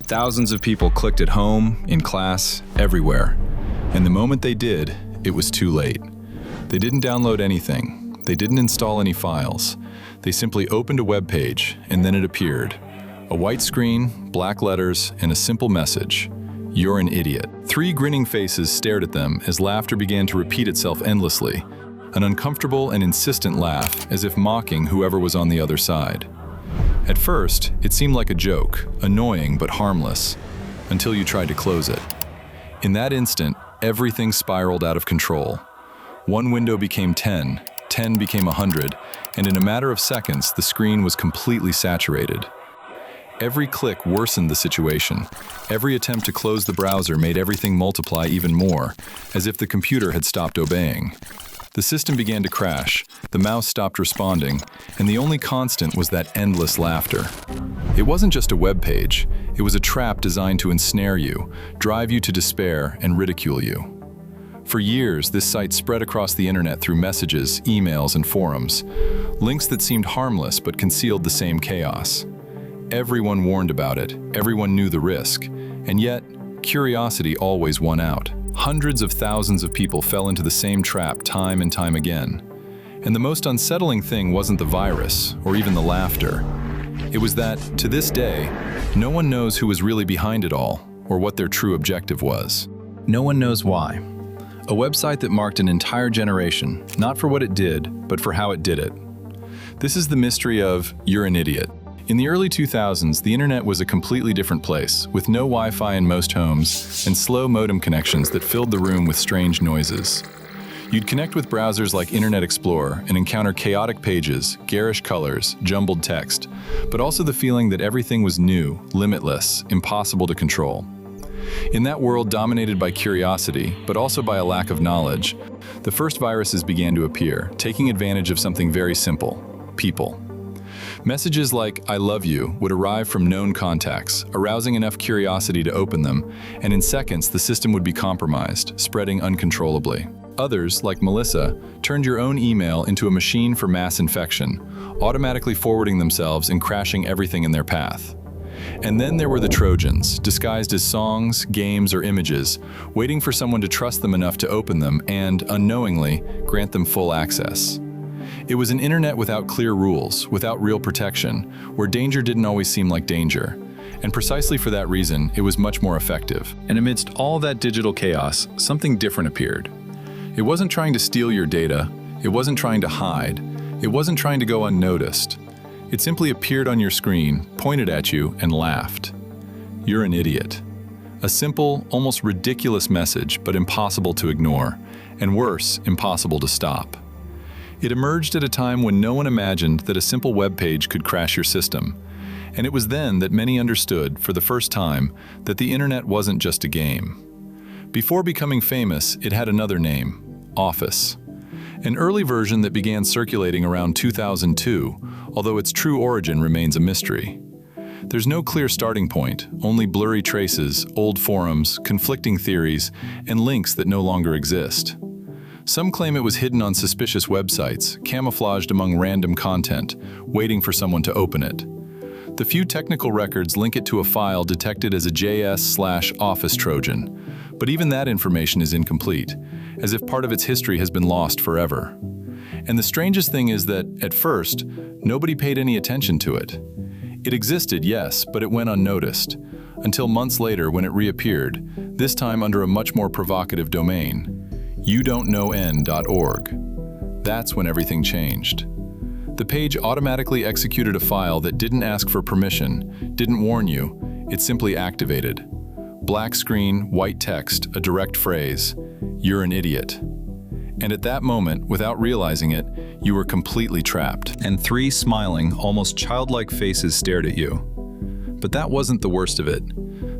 Thousands of people clicked at home, in class, everywhere. And the moment they did, it was too late. They didn't download anything. They didn't install any files. They simply opened a web page, and then it appeared. A white screen, black letters, and a simple message. You're an idiot. 3 grinning faces stared at them as laughter began to repeat itself endlessly. An uncomfortable and insistent laugh, as if mocking whoever was on the other side. At first, it seemed like a joke, annoying but harmless, until you tried to close it. In that instant, everything spiraled out of control. One window became 10, 10 became 100, and in a matter of seconds, the screen was completely saturated. Every click worsened the situation. Every attempt to close the browser made everything multiply even more, as if the computer had stopped obeying. The system began to crash, the mouse stopped responding, and the only constant was that endless laughter. It wasn't just a web page, it was a trap designed to ensnare you, drive you to despair, and ridicule you. For years, this site spread across the internet through messages, emails, and forums. Links that seemed harmless but concealed the same chaos. Everyone warned about it, everyone knew the risk, and yet, curiosity always won out. Hundreds of thousands of people fell into the same trap time and time again. And the most unsettling thing wasn't the virus, or even the laughter. It was that, to this day, no one knows who was really behind it all, or what their true objective was. No one knows why. A website that marked an entire generation, not for what it did, but for how it did it. This is the mystery of You're an Idiot. In the early 2000s, the internet was a completely different place, with no Wi-Fi in most homes and slow modem connections that filled the room with strange noises. You'd connect with browsers like Internet Explorer and encounter chaotic pages, garish colors, jumbled text, but also the feeling that everything was new, limitless, impossible to control. In that world dominated by curiosity, but also by a lack of knowledge, the first viruses began to appear, taking advantage of something very simple: people. Messages like "I love you" would arrive from known contacts, arousing enough curiosity to open them, and in seconds the system would be compromised, spreading uncontrollably. Others, like Melissa, turned your own email into a machine for mass infection, automatically forwarding themselves and crashing everything in their path. And then there were the Trojans, disguised as songs, games, or images, waiting for someone to trust them enough to open them and, unknowingly, grant them full access. It was an internet without clear rules, without real protection, where danger didn't always seem like danger. And precisely for that reason, it was much more effective. And amidst all that digital chaos, something different appeared. It wasn't trying to steal your data, it wasn't trying to hide, it wasn't trying to go unnoticed. It simply appeared on your screen, pointed at you, and laughed. You're an idiot. A simple, almost ridiculous message, but impossible to ignore, and worse, impossible to stop. It emerged at a time when no one imagined that a simple web page could crash your system. And it was then that many understood, for the first time, that the internet wasn't just a game. Before becoming famous, it had another name: Office. An early version that began circulating around 2002, although its true origin remains a mystery. There's no clear starting point, only blurry traces, old forums, conflicting theories, and links that no longer exist. Some claim it was hidden on suspicious websites, camouflaged among random content, waiting for someone to open it. The few technical records link it to a file detected as a JS/Office Trojan, but even that information is incomplete, as if part of its history has been lost forever. And the strangest thing is that, at first, nobody paid any attention to it. It existed, yes, but it went unnoticed, until months later when it reappeared, this time under a much more provocative domain: youdon'tknown.org. That's when everything changed. The page automatically executed a file that didn't ask for permission, didn't warn you, it simply activated. Black screen, white text, a direct phrase: "You're an idiot." And at that moment, without realizing it, you were completely trapped. And 3 smiling, almost childlike faces stared at you. But that wasn't the worst of it.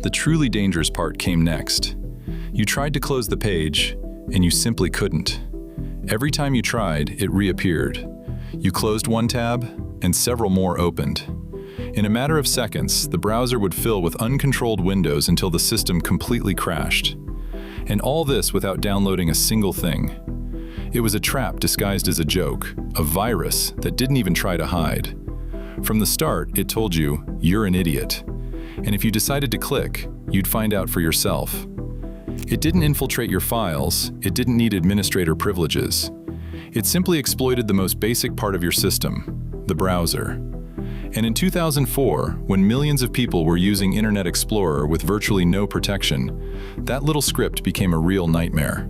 The truly dangerous part came next. You tried to close the page, and you simply couldn't. Every time you tried, it reappeared. You closed one tab, and several more opened. In a matter of seconds, the browser would fill with uncontrolled windows until the system completely crashed. And all this without downloading a single thing. It was a trap disguised as a joke, a virus that didn't even try to hide. From the start, it told you, "You're an idiot." And if you decided to click, you'd find out for yourself. It didn't infiltrate your files, it didn't need administrator privileges. It simply exploited the most basic part of your system, the browser. And in 2004, when millions of people were using Internet Explorer with virtually no protection, that little script became a real nightmare.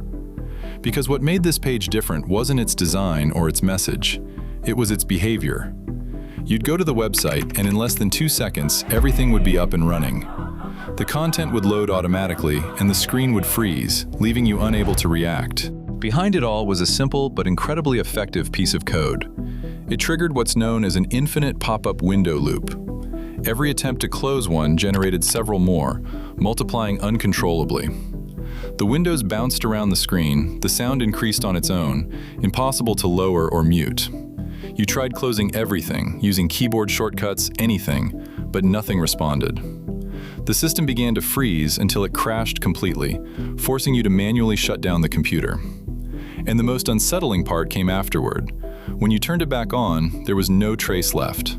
Because what made this page different wasn't its design or its message, it was its behavior. You'd go to the website, and in less than 2 seconds, everything would be up and running. The content would load automatically, and the screen would freeze, leaving you unable to react. Behind it all was a simple but incredibly effective piece of code. It triggered what's known as an infinite pop-up window loop. Every attempt to close one generated several more, multiplying uncontrollably. The windows bounced around the screen, the sound increased on its own, impossible to lower or mute. You tried closing everything, using keyboard shortcuts, anything, but nothing responded. The system began to freeze until it crashed completely, forcing you to manually shut down the computer. And the most unsettling part came afterward. When you turned it back on, there was no trace left.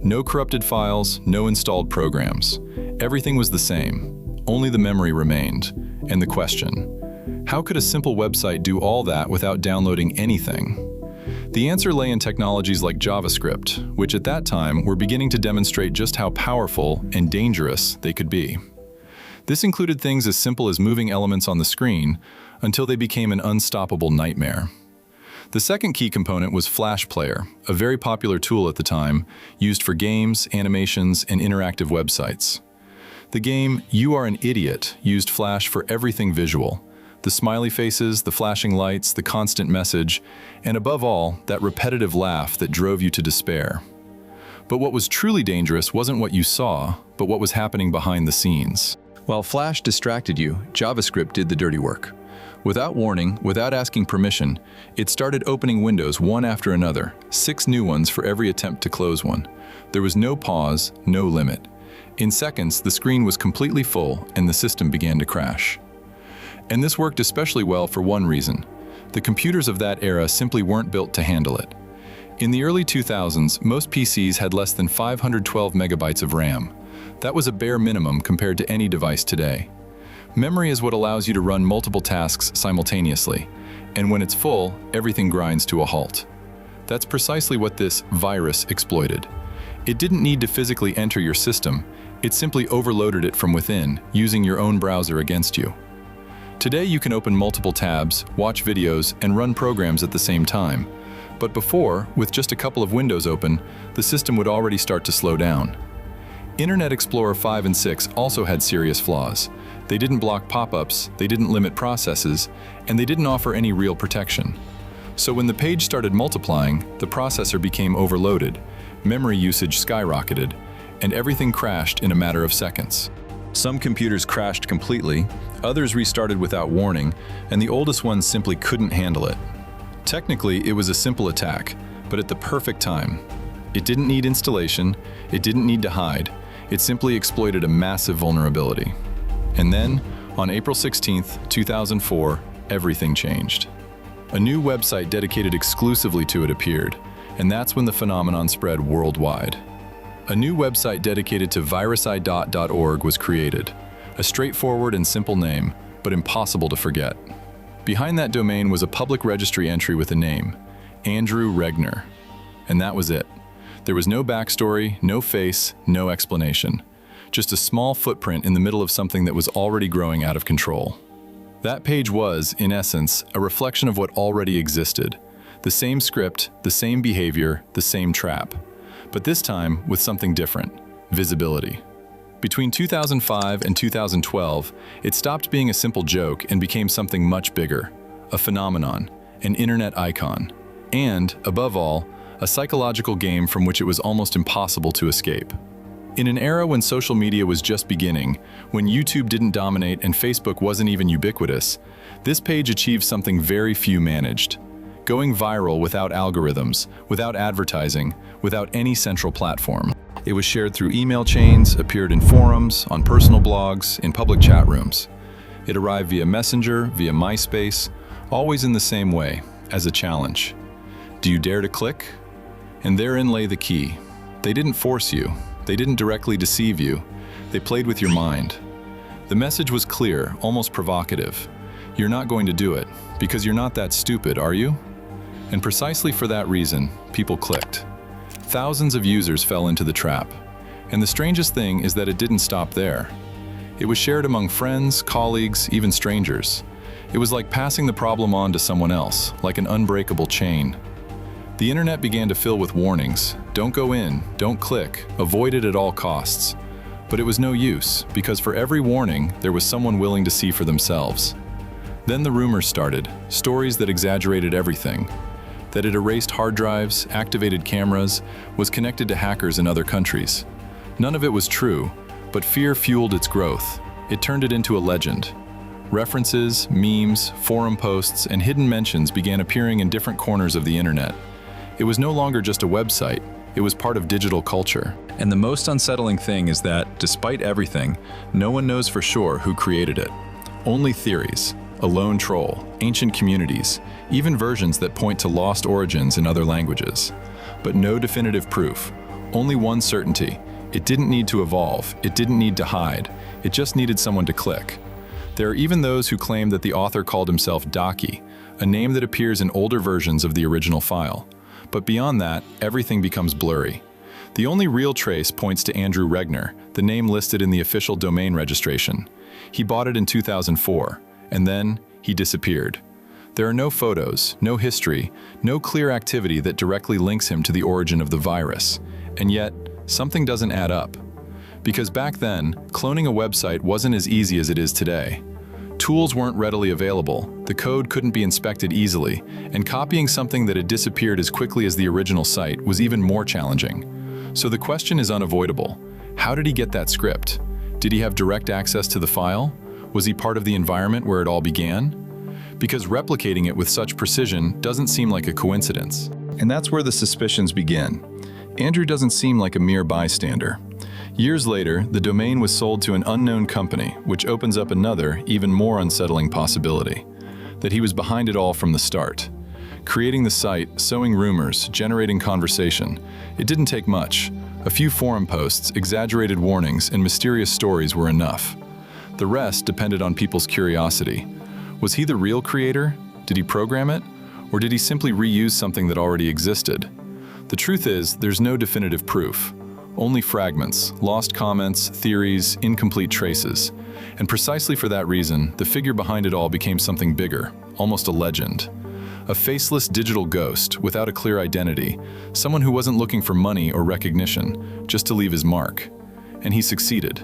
No corrupted files, no installed programs. Everything was the same. Only the memory remained. And the question, how could a simple website do all that without downloading anything? The answer lay in technologies like JavaScript, which at that time were beginning to demonstrate just how powerful and dangerous they could be. This included things as simple as moving elements on the screen until they became an unstoppable nightmare. The second key component was Flash Player, a very popular tool at the time, used for games, animations, and interactive websites. The game You Are an Idiot used Flash for everything visual. The smiley faces, the flashing lights, the constant message, and above all, that repetitive laugh that drove you to despair. But what was truly dangerous wasn't what you saw, but what was happening behind the scenes. While Flash distracted you, JavaScript did the dirty work. Without warning, without asking permission, it started opening windows one after another, 6 new ones for every attempt to close one. There was no pause, no limit. In seconds, the screen was completely full and the system began to crash. And this worked especially well for one reason. The computers of that era simply weren't built to handle it. In the early 2000s, most PCs had less than 512 megabytes of RAM. That was a bare minimum compared to any device today. Memory is what allows you to run multiple tasks simultaneously, and when it's full, everything grinds to a halt. That's precisely what this virus exploited. It didn't need to physically enter your system, it simply overloaded it from within, using your own browser against you. Today you can open multiple tabs, watch videos, and run programs at the same time. But before, with just a couple of windows open, the system would already start to slow down. Internet Explorer 5 and 6 also had serious flaws. They didn't block pop-ups, they didn't limit processes, and they didn't offer any real protection. So when the page started multiplying, the processor became overloaded, memory usage skyrocketed, and everything crashed in a matter of seconds. Some computers crashed completely, others restarted without warning, and the oldest ones simply couldn't handle it. Technically, it was a simple attack, but at the perfect time. It didn't need installation, it didn't need to hide, it simply exploited a massive vulnerability. And then, on April 16, 2004, everything changed. A new website dedicated exclusively to it appeared, and that's when the phenomenon spread worldwide. A new website dedicated to virusI.org was created, a straightforward and simple name, but impossible to forget. Behind that domain was a public registry entry with a name, Andrew Regner. And that was it. There was no backstory, no face, no explanation. Just a small footprint in the middle of something that was already growing out of control. That page was, in essence, a reflection of what already existed. The same script, the same behavior, the same trap. But this time with something different, visibility. Between 2005 and 2012, it stopped being a simple joke and became something much bigger, a phenomenon, an internet icon, and, above all, a psychological game from which it was almost impossible to escape. In an era when social media was just beginning, when YouTube didn't dominate and Facebook wasn't even ubiquitous, this page achieved something very few managed. Going viral without algorithms, without advertising, without any central platform. It was shared through email chains, appeared in forums, on personal blogs, in public chat rooms. It arrived via Messenger, via MySpace, always in the same way, as a challenge. Do you dare to click? And therein lay the key. They didn't force you. They didn't directly deceive you. They played with your mind. The message was clear, almost provocative. You're not going to do it, because you're not that stupid, are you? And precisely for that reason, people clicked. Thousands of users fell into the trap. And the strangest thing is that it didn't stop there. It was shared among friends, colleagues, even strangers. It was like passing the problem on to someone else, like an unbreakable chain. The internet began to fill with warnings. Don't go in, don't click, avoid it at all costs. But it was no use, because for every warning, there was someone willing to see for themselves. Then the rumors started, stories that exaggerated everything. That it erased hard drives, activated cameras, was connected to hackers in other countries. None of it was true, but fear fueled its growth. It turned it into a legend. References, memes, forum posts, and hidden mentions began appearing in different corners of the internet. It was no longer just a website, it was part of digital culture. And the most unsettling thing is that, despite everything, no one knows for sure who created it. Only theories, a lone troll, ancient communities, even versions that point to lost origins in other languages. But no definitive proof, only one certainty. It didn't need to evolve, it didn't need to hide, it just needed someone to click. There are even those who claim that the author called himself Daki, a name that appears in older versions of the original file. But beyond that, everything becomes blurry. The only real trace points to Andrew Regner, the name listed in the official domain registration. He bought it in 2004, and then he disappeared. There are no photos, no history, no clear activity that directly links him to the origin of the virus. And yet, something doesn't add up. Because back then, cloning a website wasn't as easy as it is today. Tools weren't readily available, the code couldn't be inspected easily, and copying something that had disappeared as quickly as the original site was even more challenging. So the question is unavoidable. How did he get that script? Did he have direct access to the file? Was he part of the environment where it all began? Because replicating it with such precision doesn't seem like a coincidence. And that's where the suspicions begin. Andrew doesn't seem like a mere bystander. Years later, the domain was sold to an unknown company, which opens up another, even more unsettling possibility. That he was behind it all from the start. Creating the site, sowing rumors, generating conversation. It didn't take much. A few forum posts, exaggerated warnings, and mysterious stories were enough. The rest depended on people's curiosity. Was he the real creator? Did he program it? Or did he simply reuse something that already existed? The truth is, there's no definitive proof. Only fragments, lost comments, theories, incomplete traces. And precisely for that reason, the figure behind it all became something bigger, almost a legend. A faceless digital ghost without a clear identity, someone who wasn't looking for money or recognition, just to leave his mark. And he succeeded.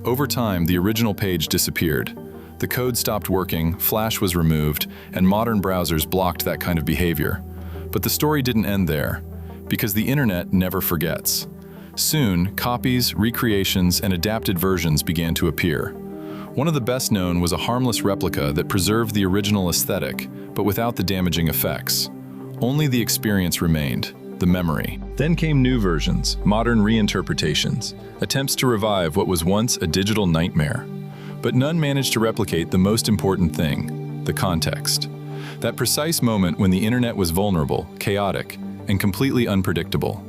Over time, the original page disappeared. The code stopped working, Flash was removed, and modern browsers blocked that kind of behavior. But the story didn't end there, because the internet never forgets. Soon, copies, recreations, and adapted versions began to appear. One of the best known was a harmless replica that preserved the original aesthetic, but without the damaging effects. Only the experience remained, the memory. Then came new versions, modern reinterpretations, attempts to revive what was once a digital nightmare. But none managed to replicate the most important thing, the context. That precise moment when the internet was vulnerable, chaotic, and completely unpredictable.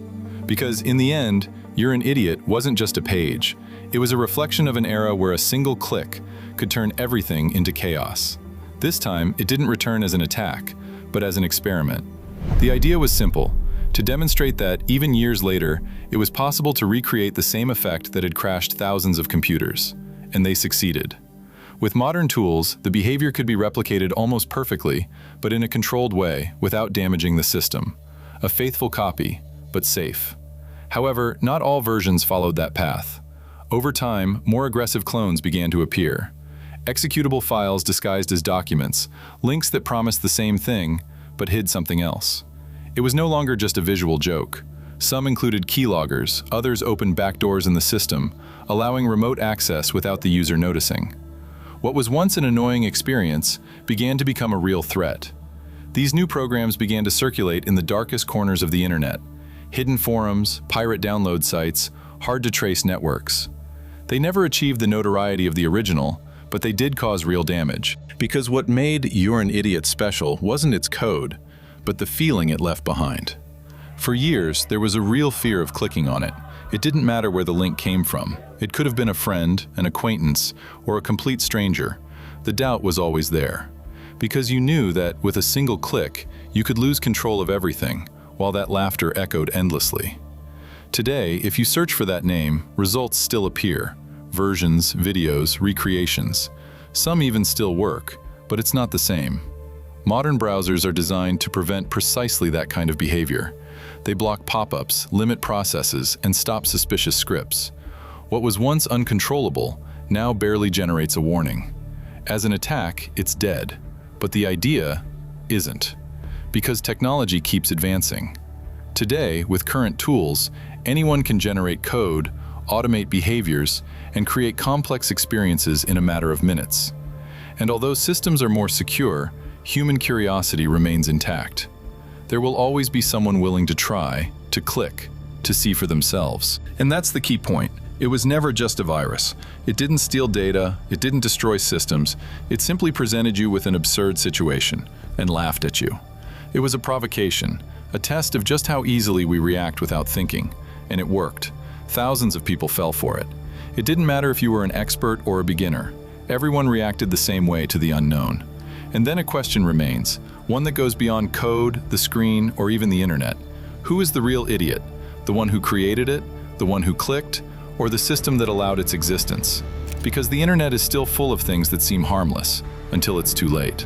Because in the end, You're an Idiot wasn't just a page. It was a reflection of an era where a single click could turn everything into chaos. This time, it didn't return as an attack, but as an experiment. The idea was simple, to demonstrate that, even years later, it was possible to recreate the same effect that had crashed thousands of computers. And they succeeded. With modern tools, the behavior could be replicated almost perfectly, but in a controlled way, without damaging the system. A faithful copy, but safe. However, not all versions followed that path. Over time, more aggressive clones began to appear. Executable files disguised as documents, links that promised the same thing, but hid something else. It was no longer just a visual joke. Some included keyloggers, others opened backdoors in the system, allowing remote access without the user noticing. What was once an annoying experience began to become a real threat. These new programs began to circulate in the darkest corners of the internet. Hidden forums, pirate download sites, hard-to-trace networks. They never achieved the notoriety of the original, but they did cause real damage. Because what made You're an Idiot special wasn't its code, but the feeling it left behind. For years, there was a real fear of clicking on it. It didn't matter where the link came from. It could have been a friend, an acquaintance, or a complete stranger. The doubt was always there. Because you knew that with a single click, you could lose control of everything, while that laughter echoed endlessly. Today, if you search for that name, results still appear. Versions, videos, recreations. Some even still work, but it's not the same. Modern browsers are designed to prevent precisely that kind of behavior. They block pop-ups, limit processes, and stop suspicious scripts. What was once uncontrollable now barely generates a warning. As an attack, it's dead. But the idea isn't, because technology keeps advancing. Today, with current tools, anyone can generate code, automate behaviors, and create complex experiences in a matter of minutes. And although systems are more secure, human curiosity remains intact. There will always be someone willing to try, to click, to see for themselves. And that's the key point. It was never just a virus. It didn't steal data, it didn't destroy systems, it simply presented you with an absurd situation and laughed at you. It was a provocation, a test of just how easily we react without thinking, and it worked. Thousands of people fell for it. It didn't matter if you were an expert or a beginner. Everyone reacted the same way to the unknown. And then a question remains, one that goes beyond code, the screen, or even the internet. Who is the real idiot? The one who created it? The one who clicked? Or the system that allowed its existence? Because the internet is still full of things that seem harmless, until it's too late.